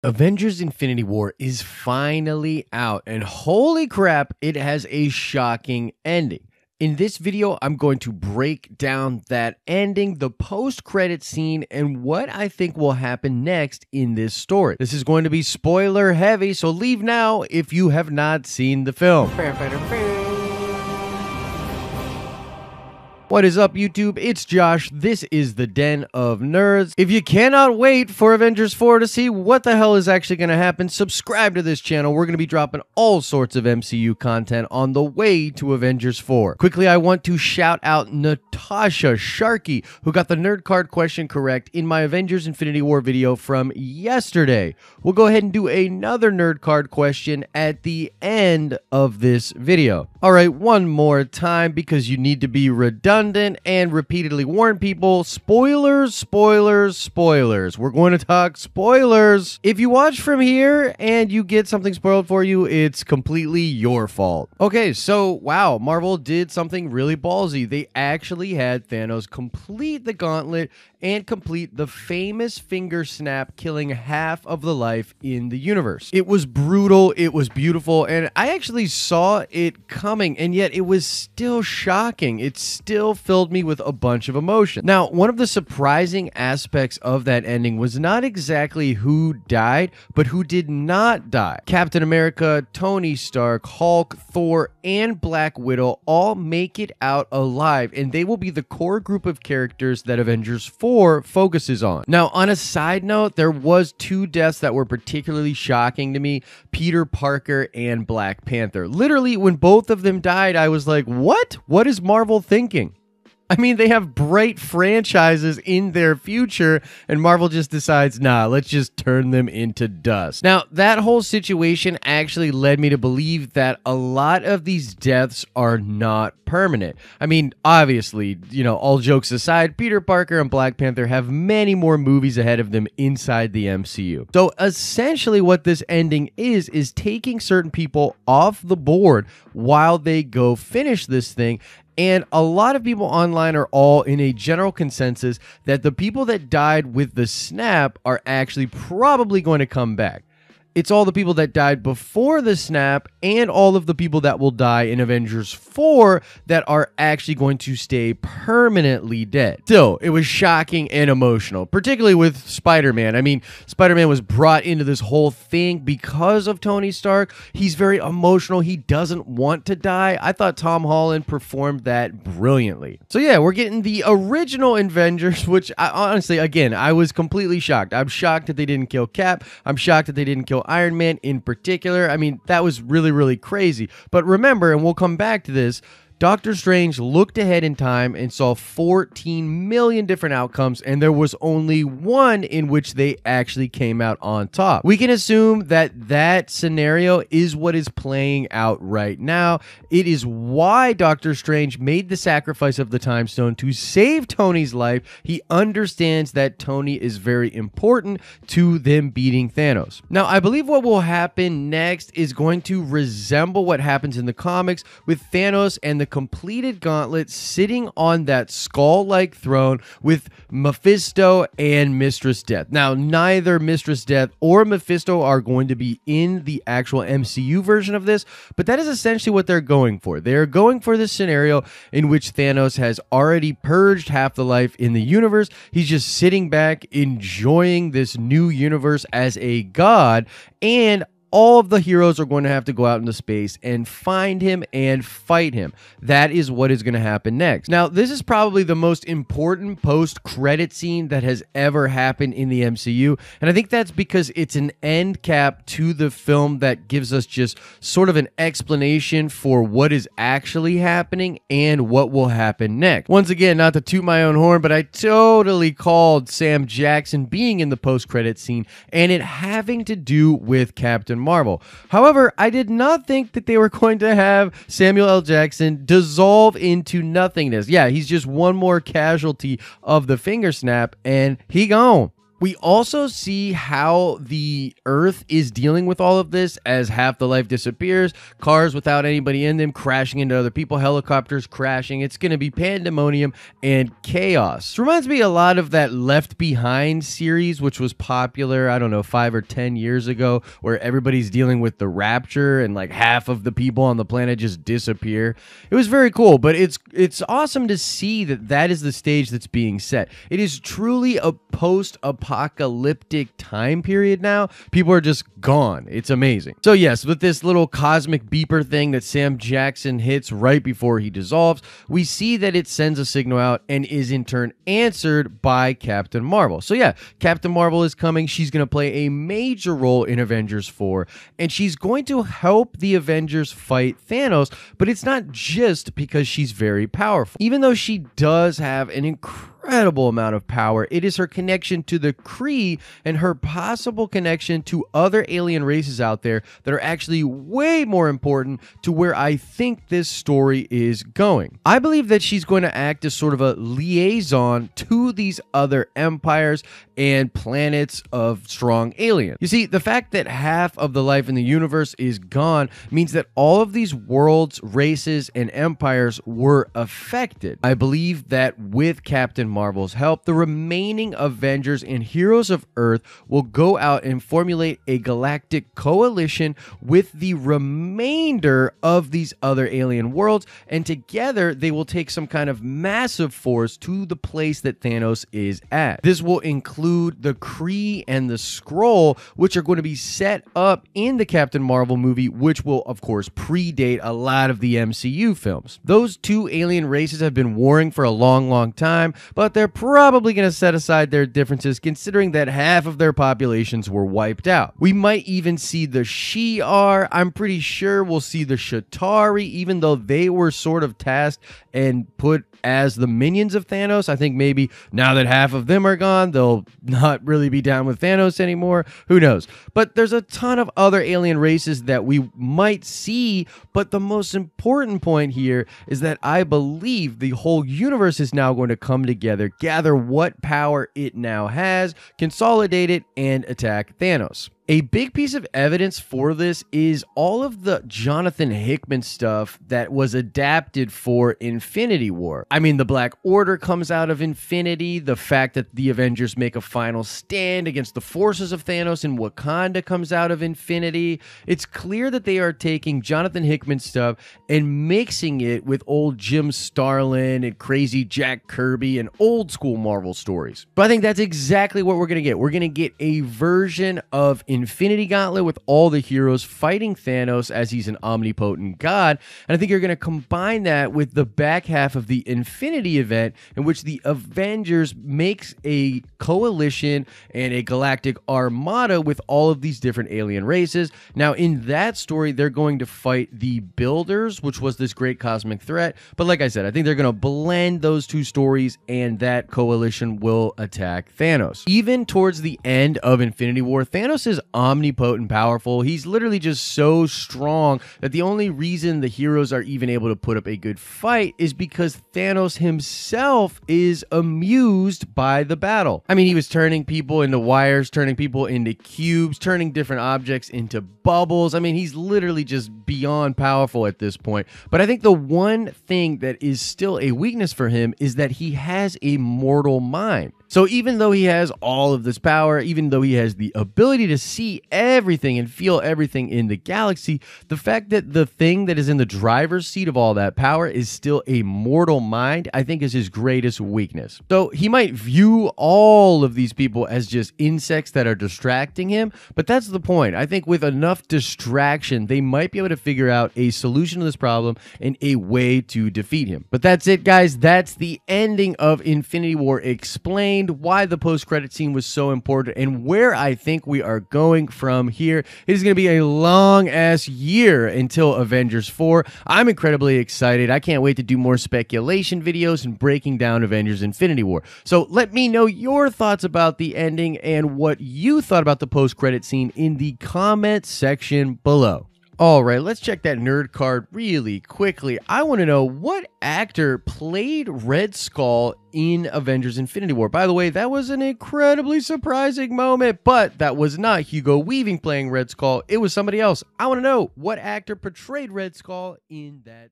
Avengers Infinity War is finally out, and holy crap, it has a shocking ending. In this video, I'm going to break down that ending, the post-credit scene, and what I think will happen next in this story. This is going to be spoiler heavy, so leave now if you have not seen the film. What is up, YouTube? It's Josh. This is the Den of Nerds. If you cannot wait for Avengers 4 to see what the hell is actually going to happen, subscribe to this channel. We're going to be dropping all sorts of MCU content on the way to Avengers 4. Quickly, I want to shout out Natasha Sharkey, who got the nerd card question correct in my Avengers Infinity War video from yesterday. We'll go ahead and do another nerd card question at the end of this video. All right, one more time, because you need to be redundant and repeatedly warn people. Spoilers, spoilers, spoilers. We're going to talk spoilers. If you watch from here and you get something spoiled for you, it's completely your fault. Okay, so wow, Marvel did something really ballsy. They actually had Thanos complete the gauntlet and complete the famous finger snap, killing half of the life in the universe. It was brutal, it was beautiful, and I actually saw it coming, and yet it was still shocking. It still filled me with a bunch of emotion. Now, one of the surprising aspects of that ending was not exactly who died, but who did not die. Captain America, Tony Stark, Hulk, Thor, and Black Widow all make it out alive, and they will be the core group of characters that Avengers 4 focuses on. Now, on a side note, there was two deaths that were particularly shocking to me: Peter Parker and Black Panther. Literally, when both of them died, I was like, what? What is Marvel thinking? I mean, they have bright franchises in their future, and Marvel just decides, nah, let's just turn them into dust. Now, that whole situation actually led me to believe that a lot of these deaths are not permanent. I mean, obviously, you know, all jokes aside, Peter Parker and Black Panther have many more movies ahead of them inside the MCU. So essentially what this ending is taking certain people off the board while they go finish this thing. And a lot of people online are all in a general consensus that the people that died with the snap are actually probably going to come back. It's all the people that died before the snap and all of the people that will die in Avengers 4 that are actually going to stay permanently dead. Still, it was shocking and emotional, particularly with Spider-Man. I mean, Spider-Man was brought into this whole thing because of Tony Stark. He's very emotional. He doesn't want to die. I thought Tom Holland performed that brilliantly. So yeah, we're getting the original Avengers, which honestly, again, I was completely shocked. I'm shocked that they didn't kill Cap. I'm shocked that they didn't kill Iron Man in particular. I mean, that was really, really crazy. But remember, and we'll come back to this, Doctor Strange looked ahead in time and saw 14 million different outcomes, and there was only one in which they actually came out on top. We can assume that that scenario is what is playing out right now. It is why Doctor Strange made the sacrifice of the Time Stone to save Tony's life. He understands that Tony is very important to them beating Thanos. Now, I believe what will happen next is going to resemble what happens in the comics, with Thanos and the completed gauntlet sitting on that skull-like throne with Mephisto and Mistress Death. Now, neither Mistress Death or Mephisto are going to be in the actual MCU version of this, but that is essentially what they're going for. They're going for this scenario in which Thanos has already purged half the life in the universe. He's just sitting back, enjoying this new universe as a god, and all of the heroes are going to have to go out into space and find him and fight him. That is what is going to happen next. Now, this is probably the most important post-credit scene that has ever happened in the MCU, and I think that's because it's an end cap to the film that gives us just sort of an explanation for what is actually happening and what will happen next. Once again, not to toot my own horn, but I totally called Sam Jackson being in the post-credit scene and it having to do with Captain Marvel. However, I did not think that they were going to have Samuel L. Jackson dissolve into nothingness. Yeah, he's just one more casualty of the finger snap, and he gone. We also see how the Earth is dealing with all of this as half the life disappears, cars without anybody in them crashing into other people, helicopters crashing. It's going to be pandemonium and chaos. It reminds me a lot of that Left Behind series, which was popular, I don't know, 5 or 10 years ago, where everybody's dealing with the rapture and like half of the people on the planet just disappear. It was very cool, but it's awesome to see that that is the stage that's being set. It is truly a post-apocalyptic time period now. People are just gone. It's amazing. So yes, with this little cosmic beeper thing that Sam Jackson hits right before he dissolves, we see that it sends a signal out and is in turn answered by Captain Marvel. So yeah, Captain Marvel is coming. She's going to play a major role in Avengers 4, and she's going to help the Avengers fight Thanos, but it's not just because she's very powerful. Even though she does have an incredible amount of power, it is her connection to the Kree and her possible connection to other alien races out there that are actually way more important to where I think this story is going. I believe that she's going to act as sort of a liaison to these other empires and planets of strong aliens. You see, the fact that half of the life in the universe is gone means that all of these worlds, races, and empires were affected. I believe that with Captain Marvel's help, the remaining Avengers and heroes of Earth will go out and formulate a galactic coalition with the remainder of these other alien worlds, and together they will take some kind of massive force to the place that Thanos is at. This will include the Kree and the Skrull, which are going to be set up in the Captain Marvel movie, which will of course predate a lot of the MCU films. Those two alien races have been warring for a long time, but they're probably going to set aside their differences considering that half of their populations were wiped out. We might even see the Shi'ar. I'm pretty sure we'll see the Chitauri, even though they were sort of tasked and put as the minions of Thanos. I think maybe now that half of them are gone, they'll not really be down with Thanos anymore. Who knows? But there's a ton of other alien races that we might see, but the most important point here is that I believe the whole universe is now going to come together, gather what power it now has, consolidate it, and attack Thanos. A big piece of evidence for this is all of the Jonathan Hickman stuff that was adapted for Infinity War. I mean, the Black Order comes out of Infinity, the fact that the Avengers make a final stand against the forces of Thanos in Wakanda comes out of Infinity. It's clear that they are taking Jonathan Hickman stuff and mixing it with old Jim Starlin and crazy Jack Kirby and old school Marvel stories. But I think that's exactly what we're going to get. We're going to get a version of Infinity Gauntlet with all the heroes fighting Thanos as he's an omnipotent god. And I think you're going to combine that with the back half of the Infinity event in which the Avengers makes a coalition and a galactic armada with all of these different alien races. Now, in that story, they're going to fight the Builders, which was this great cosmic threat. But like I said, I think they're going to blend those two stories and that coalition will attack Thanos. Even towards the end of Infinity War, Thanos is omnipotent powerful. He's literally just so strong that the only reason the heroes are even able to put up a good fight is because Thanos himself is amused by the battle. I mean, he was turning people into wires, turning people into cubes, turning different objects into bubbles. I mean, he's literally just beyond powerful at this point. But I think the one thing that is still a weakness for him is that he has a mortal mind. So even though he has all of this power, even though he has the ability to see everything and feel everything in the galaxy, the fact that the thing that is in the driver's seat of all that power is still a mortal mind, I think is his greatest weakness. So he might view all of these people as just insects that are distracting him, but that's the point. I think with enough distraction, they might be able to figure out a solution to this problem and a way to defeat him. But that's it, guys. That's the ending of Infinity War Explained, why the post-credit scene was so important, and where I think we are going from here. It is going to be a long-ass year until Avengers 4. I'm incredibly excited. I can't wait to do more speculation videos and breaking down Avengers Infinity War. So let me know your thoughts about the ending and what you thought about the post-credit scene in the comment section below. All right, let's check that nerd card really quickly. I want to know what actor played Red Skull in Avengers Infinity War. By the way, that was an incredibly surprising moment, but that was not Hugo Weaving playing Red Skull. It was somebody else. I want to know what actor portrayed Red Skull in that